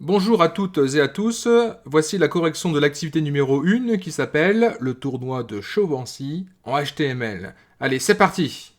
Bonjour à toutes et à tous, voici la correction de l'activité numéro 1 qui s'appelle le tournoi de Chauvency en HTML. Allez, c'est parti!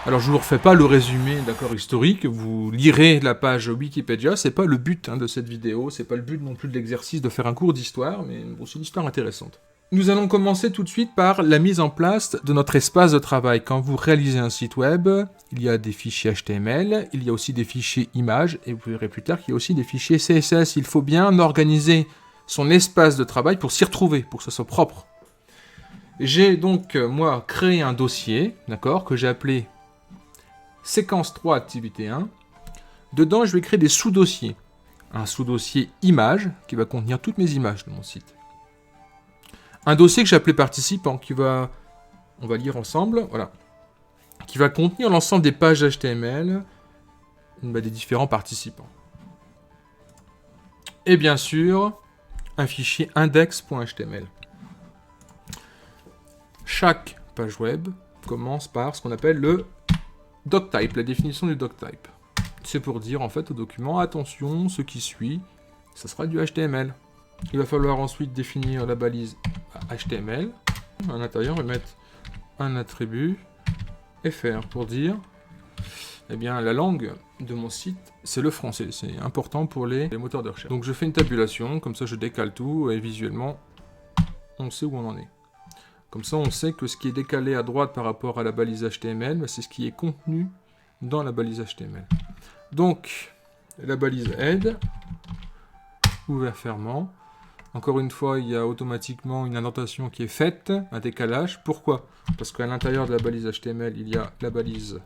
Alors je vous refais pas le résumé d'accord historique, vous lirez la page Wikipédia, c'est pas le but de cette vidéo, c'est pas le but non plus de l'exercice de faire un cours d'histoire, mais bon, c'est une histoire intéressante. Nous allons commencer tout de suite par la mise en place de notre espace de travail. Quand vous réalisez un site web, il y a des fichiers HTML, il y a aussi des fichiers images, et vous verrez plus tard qu'il y a aussi des fichiers CSS. Il faut bien organiser son espace de travail pour s'y retrouver, pour que ce soit propre. J'ai donc, moi, créé un dossier, d'accord, que j'ai appelé séquence 3 activité 1. Dedans, je vais créer des sous-dossiers. Un sous-dossier images, qui va contenir toutes mes images de mon site. Un dossier que j'ai appelé participant, qui va, on va lire ensemble, voilà, qui va contenir l'ensemble des pages HTML des différents participants. Et bien sûr, un fichier index.html. Chaque page web commence par ce qu'on appelle le doctype, la définition du doctype. C'est pour dire en fait au document, attention, ce qui suit, ça sera du HTML. Il va falloir ensuite définir la balise HTML. À l'intérieur, on va mettre un attribut fr pour dire, eh bien, la langue de mon site, c'est le français. C'est important pour les moteurs de recherche. Donc je fais une tabulation, comme ça je décale tout et visuellement, on sait où on en est. Comme ça, on sait que ce qui est décalé à droite par rapport à la balise HTML, c'est ce qui est contenu dans la balise HTML. Donc, la balise head, ouvert fermant. Encore une fois, il y a automatiquement une indentation qui est faite, un décalage. Pourquoi? Parce qu'à l'intérieur de la balise HTML, il y a la balise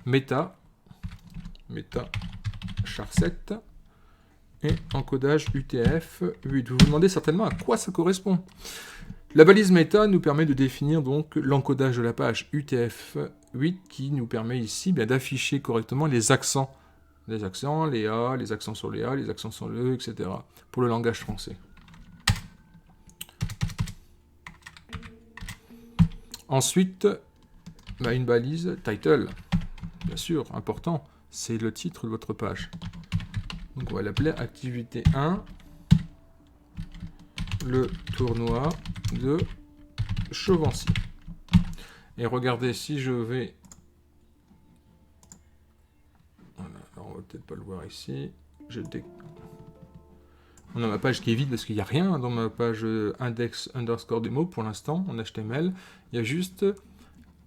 meta char7 et encodage UTF-8. Vous vous demandez certainement à quoi ça correspond. La balise meta nous permet de définir donc l'encodage de la page UTF-8 qui nous permet ici d'afficher correctement les accents. Les accents, les A, les accents sur les A, les accents sur le E, etc. pour le langage français. Ensuite, une balise title. Bien sûr, important, c'est le titre de votre page. Donc on va l'appeler activité 1, le tournoi de Chauvency. Et regardez, si je vais... Voilà, alors on va peut-être pas le voir ici. On a ma page qui est vide parce qu'il n'y a rien dans ma page index_demo pour l'instant en HTML. Il y a juste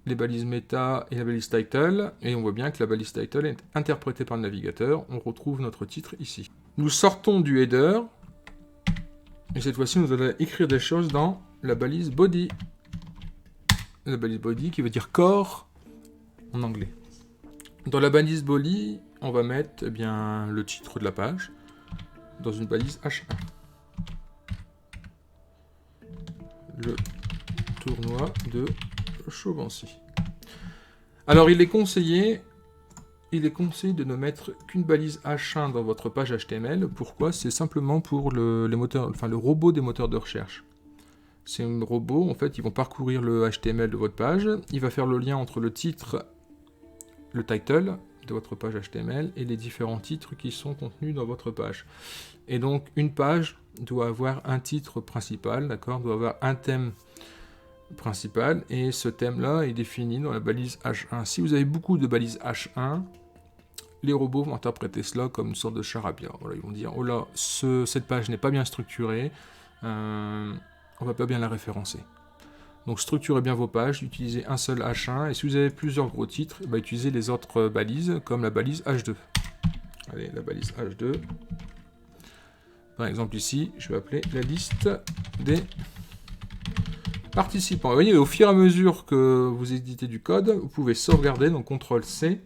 les balises meta et la balise title. Et on voit bien que la balise title est interprétée par le navigateur. On retrouve notre titre ici. Nous sortons du header. Et cette fois-ci, nous allons écrire des choses dans la balise body. La balise body qui veut dire corps en anglais. Dans la balise body, on va mettre le titre de la page dans une balise H1. Le tournoi de Chauvency. Alors, il est conseillé de ne mettre qu'une balise H1 dans votre page HTML. Pourquoi? C'est simplement pour le robot des moteurs de recherche. C'est un robot, en fait, ils vont parcourir le HTML de votre page. Il va faire le lien entre le titre, le title de votre page HTML et les différents titres qui sont contenus dans votre page. Et donc, une page doit avoir un titre principal, d'accord, doit avoir un thème principal, et ce thème-là est défini dans la balise H1. Si vous avez beaucoup de balises H1, les robots vont interpréter cela comme une sorte de charabia. Voilà, ils vont dire, oh là, cette page n'est pas bien structurée, on va pas bien la référencer. Donc structurez bien vos pages, utilisez un seul H1, et si vous avez plusieurs gros titres, utilisez les autres balises, comme la balise H2. Allez, la balise H2. Par exemple ici, je vais appeler la liste des participants. Vous voyez, au fur et à mesure que vous éditez du code, vous pouvez sauvegarder, donc CTRL-C,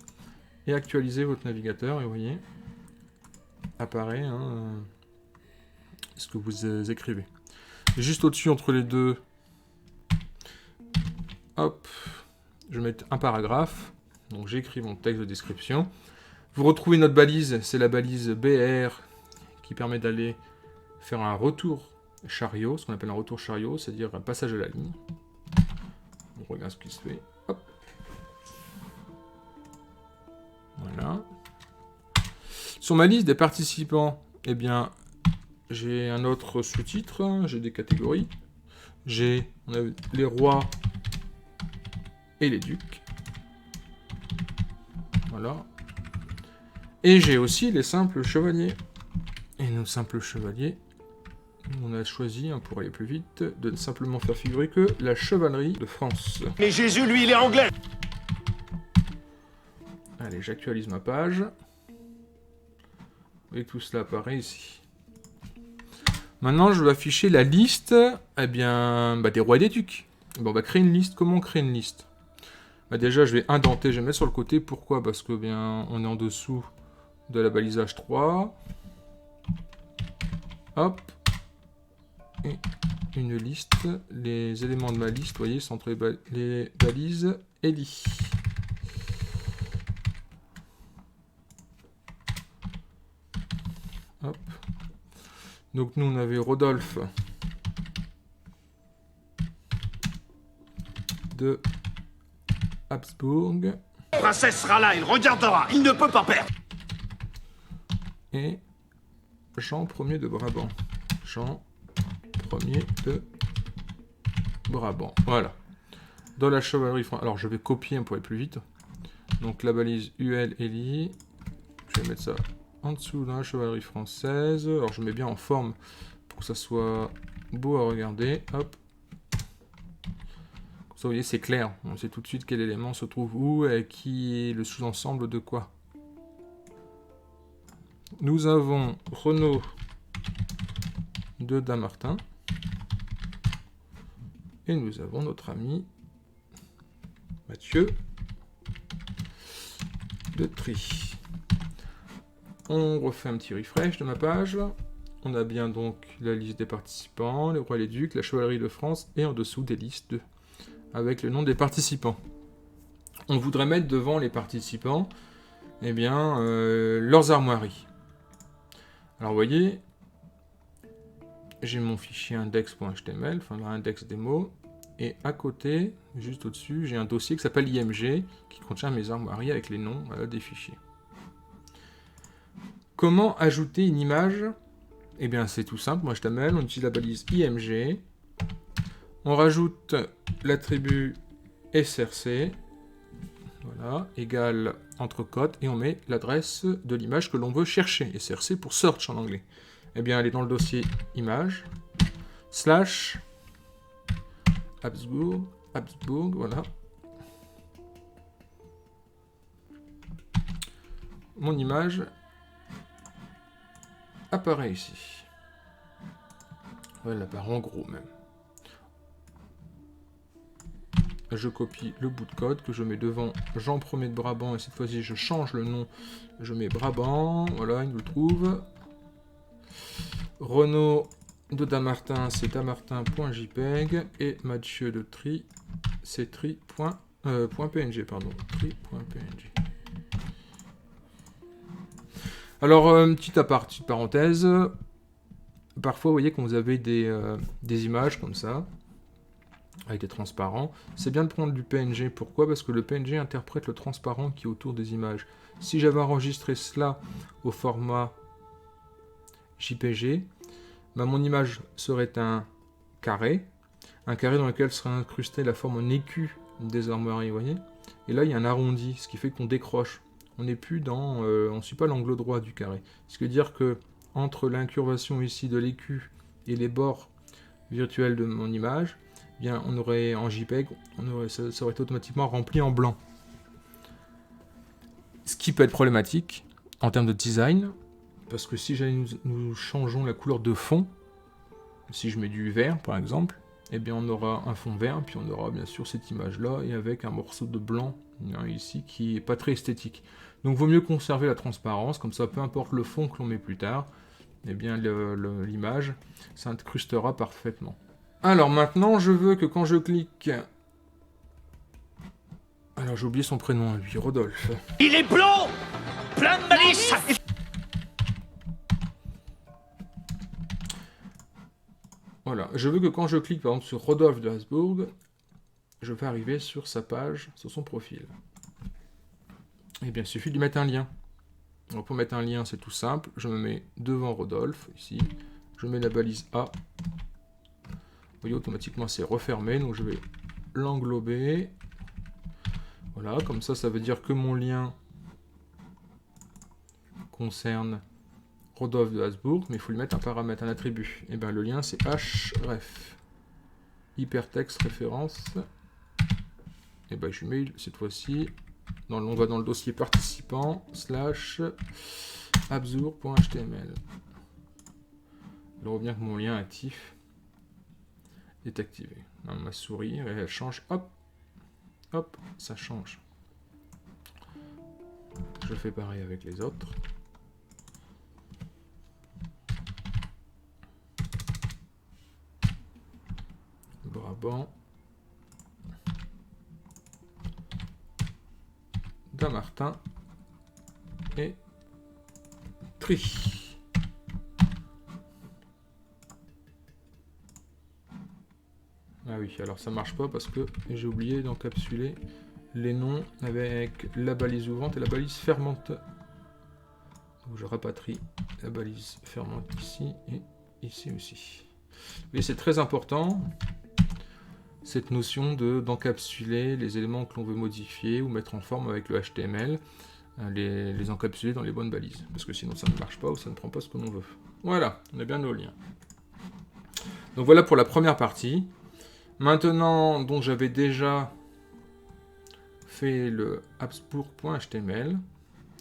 et actualiser votre navigateur, et vous voyez, apparaît ce que vous écrivez. Et juste au-dessus, entre les deux, hop, je vais mettre un paragraphe, donc j'écris mon texte de description. Vous retrouvez notre balise, c'est la balise BR, qui permet d'aller faire un retour chariot, ce qu'on appelle un retour chariot, c'est-à-dire un passage de la ligne. On regarde ce qui se fait. Hop. Sur ma liste des participants, eh bien, j'ai un autre sous-titre, hein, j'ai des catégories. On a les rois et les ducs. Voilà. Et j'ai aussi les simples chevaliers. Et nos simples chevaliers, on a choisi, hein, pour aller plus vite, de ne simplement faire figurer que la chevalerie de France. Mais Jésus, lui, il est anglais. Allez, j'actualise ma page. Et tout cela apparaît ici. Maintenant, je vais afficher la liste, eh bien, des rois et des ducs. Bon, on va créer une liste. Comment créer une liste? Déjà, je vais indenter, je vais mettre sur le côté. Pourquoi? Parce que, bien, on est en dessous de la balisage 3. Hop. Et une liste. Les éléments de ma liste, vous voyez, sont entre les balises Eli. Hop. Donc nous, on avait Rodolphe de Habsbourg. La princesse sera là, il regardera, il ne peut pas perdre. Et Jean Ier de Brabant. Jean Ier de Brabant. Voilà. Dans la chevalerie française. Alors je vais copier pour aller plus vite. Donc la balise UL Eli. Je vais mettre ça en dessous dans la chevalerie française. Alors je mets bien en forme pour que ça soit beau à regarder. Hop. Comme ça, vous voyez, c'est clair. On sait tout de suite quel élément se trouve où et qui est le sous-ensemble de quoi. Nous avons Renaud de Damartin. Et nous avons notre ami Mathieu de Trie. On refait un petit refresh de ma page. On a bien donc la liste des participants, les rois et les ducs, la chevalerie de France, et en dessous des listes avec le nom des participants. On voudrait mettre devant les participants, eh bien, leurs armoiries. Alors vous voyez, j'ai mon fichier index.html, enfin l'index des mots, et à côté, juste au-dessus, j'ai un dossier qui s'appelle IMG, qui contient mes armoiries avec les noms des fichiers. Comment ajouter une image? Eh bien c'est tout simple, moi HTML, on utilise la balise IMG, on rajoute l'attribut src, voilà, égale entrecôte, et on met l'adresse de l'image que l'on veut chercher, src pour search en anglais. Eh bien elle est dans le dossier image, slash, Habsbourg, voilà. Mon image apparaît ici. Elle apparaît en gros même. Je copie le bout de code que je mets devant Jean Ier de Brabant, et cette fois-ci je change le nom, je mets Brabant, voilà, il nous le trouve. Renaud de Damartin, c'est damartin.jpg, et Mathieu de Trie, c'est .png, pardon, tri.png. Alors, petite parenthèse, parfois, vous voyez, quand vous avez des images comme ça, avec des transparents, c'est bien de prendre du PNG. Pourquoi? Parce que le PNG interprète le transparent qui est autour des images. Si j'avais enregistré cela au format JPG, mon image serait un carré dans lequel serait incrustée la forme en écu des armoiries, vous voyez. Et là, il y a un arrondi, ce qui fait qu'on décroche. On n'est plus dans, on ne suit pas l'angle droit du carré. Ce qui veut dire que entre l'incurvation ici de l'écu et les bords virtuels de mon image, eh bien, on aurait en JPEG, ça aurait été automatiquement rempli en blanc. Ce qui peut être problématique en termes de design, parce que si nous changeons la couleur de fond, si je mets du vert par exemple, eh bien on aura un fond vert, puis on aura bien sûr cette image-là, et avec un morceau de blanc ici qui est pas très esthétique. Donc vaut mieux conserver la transparence, comme ça peu importe le fond que l'on met plus tard, eh bien l'image s'incrustera parfaitement. Alors maintenant je veux que quand je clique... Alors j'ai oublié son prénom, lui, Rodolphe. Il est blond, plein de malice. Voilà, je veux que quand je clique par exemple sur Rodolphe de Habsbourg, je vais arriver sur sa page, sur son profil. Eh bien, il suffit de lui mettre un lien. Alors pour mettre un lien, c'est tout simple. Je me mets devant Rodolphe, ici. Je mets la balise A. Vous voyez, automatiquement, c'est refermé. Donc je vais l'englober. Voilà, comme ça veut dire que mon lien concerne Rodolphe de Habsbourg, mais il faut lui mettre un paramètre, un attribut. Et bien le lien, c'est href. Hypertexte référence. Et bien je mets cette fois-ci, on va dans le dossier participant, / habsbourg.html. Il voit bien que mon lien actif est activé. Dans ma souris, elle change, hop, hop, ça change. Je fais pareil avec les autres. Brabant. Damartin. Et Tri. Ah oui, alors ça marche pas parce que j'ai oublié d'encapsuler les noms avec la balise ouvrante et la balise fermante. Donc je rapatrie la balise fermante ici et ici aussi. Mais c'est très important, cette notion d'encapsuler les éléments que l'on veut modifier ou mettre en forme avec le HTML, les encapsuler dans les bonnes balises, parce que sinon ça ne marche pas ou ça ne prend pas ce que l'on veut. Voilà, on a bien nos liens. Donc voilà pour la première partie. Maintenant, donc j'avais déjà fait le habsbourg.html,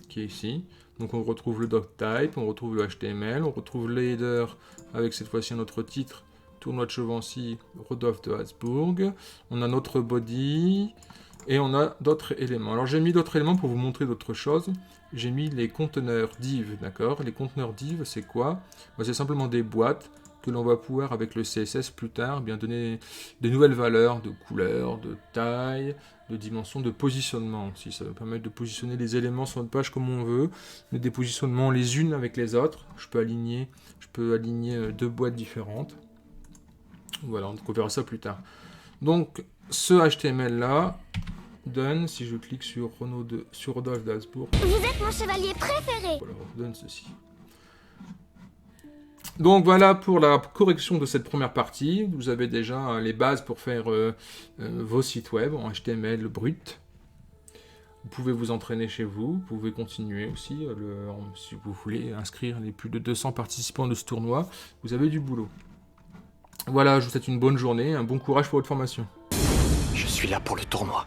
qui est ici. Donc on retrouve le doctype, on retrouve le HTML, on retrouve le header avec cette fois-ci notre titre, Tournoi de Chevancy, Rodolphe de Habsbourg. On a notre body et on a d'autres éléments. Alors j'ai mis d'autres éléments pour vous montrer d'autres choses. J'ai mis les conteneurs div, d'accord? Les conteneurs div, c'est quoi? C'est simplement des boîtes que l'on va pouvoir, avec le CSS plus tard, bien donner des nouvelles valeurs de couleur, de taille, de dimension, de positionnement aussi. Ça va permettre de positionner les éléments sur notre page comme on veut, mais des positionnements les unes avec les autres. Je peux aligner deux boîtes différentes. Voilà, donc on verra ça plus tard. Donc ce HTML là donne, si je clique sur Rodolphe de Habsbourg, vous êtes mon chevalier préféré. Voilà, donne ceci. Donc voilà pour la correction de cette première partie. Vous avez déjà les bases pour faire vos sites web en HTML brut. Vous pouvez vous entraîner chez vous, vous pouvez continuer aussi, si vous voulez inscrire les plus de 200 participants de ce tournoi, vous avez du boulot. Voilà, je vous souhaite une bonne journée, un bon courage pour votre formation. Je suis là pour le tournoi.